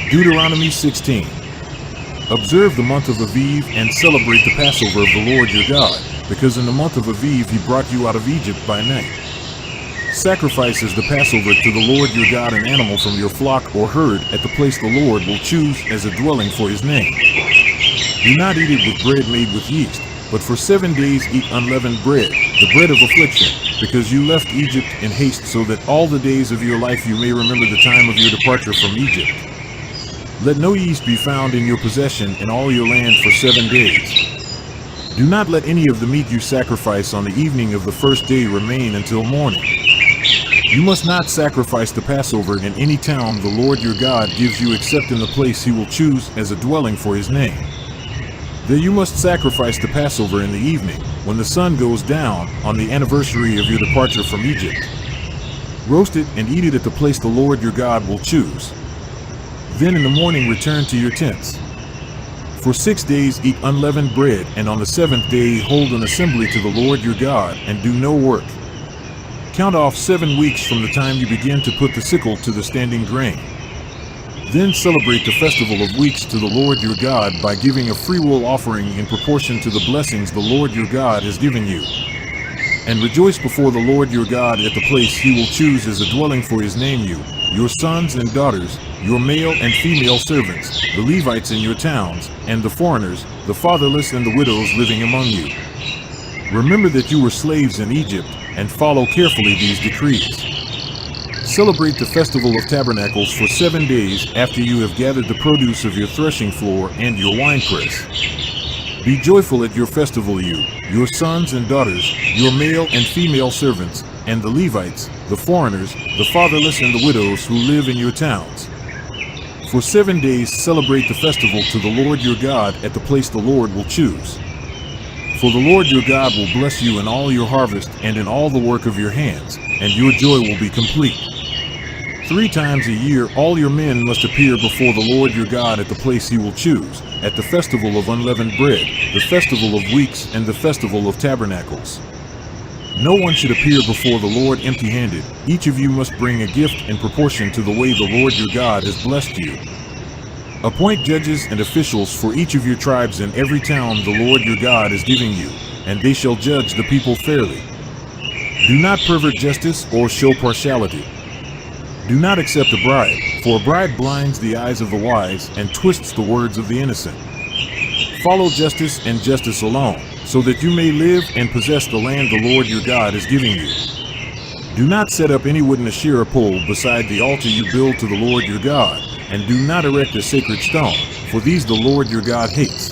Deuteronomy 16. Observe the month of Aviv and celebrate the Passover of the Lord your God, because in the month of Aviv he brought you out of Egypt by night. Sacrifice as the Passover to the Lord your God an animal from your flock or herd at the place the Lord will choose as a dwelling for his name. Do not eat it with bread made with yeast, but for 7 days eat unleavened bread, the bread of affliction, because you left Egypt in haste, so that all the days of your life you may remember the time of your departure from Egypt. Let no yeast be found in your possession in all your land for 7 days. Do not let any of the meat you sacrifice on the evening of the first day remain until morning. You must not sacrifice the Passover in any town the Lord your God gives you except in the place he will choose as a dwelling for his name. There you must sacrifice the Passover in the evening, when the sun goes down, on the anniversary of your departure from Egypt. Roast it and eat it at the place the Lord your God will choose. Then in the morning return to your tents. For 6 days eat unleavened bread, and on the 7th day hold an assembly to the Lord your God, and do no work. Count off 7 weeks from the time you begin to put the sickle to the standing grain. Then celebrate the festival of weeks to the Lord your God by giving a freewill offering in proportion to the blessings the Lord your God has given you. And rejoice before the Lord your God at the place he will choose as a dwelling for his name, you, your sons and daughters, your male and female servants, the Levites in your towns, and the foreigners, the fatherless and the widows living among you. Remember that you were slaves in Egypt, and follow carefully these decrees. Celebrate the Festival of Tabernacles for 7 days after you have gathered the produce of your threshing floor and your winepress. Be joyful at your festival, you, your sons and daughters, your male and female servants, and the Levites, the foreigners, the fatherless and the widows who live in your towns. For 7 days celebrate the festival to the Lord your God at the place the Lord will choose. For the Lord your God will bless you in all your harvest and in all the work of your hands, and your joy will be complete. 3 times a year all your men must appear before the Lord your God at the place he will choose, at the festival of unleavened bread, the festival of weeks, and the festival of tabernacles. No one should appear before the Lord empty-handed. Each of you must bring a gift in proportion to the way the Lord your God has blessed you. Appoint judges and officials for each of your tribes in every town the Lord your God is giving you, and they shall judge the people fairly. Do not pervert justice or show partiality. Do not accept a bribe, for a bribe blinds the eyes of the wise and twists the words of the innocent. Follow justice and justice alone, so that you may live and possess the land the Lord your God is giving you. Do not set up any wooden Asherah pole beside the altar you build to the Lord your God, and do not erect a sacred stone, for these the Lord your God hates.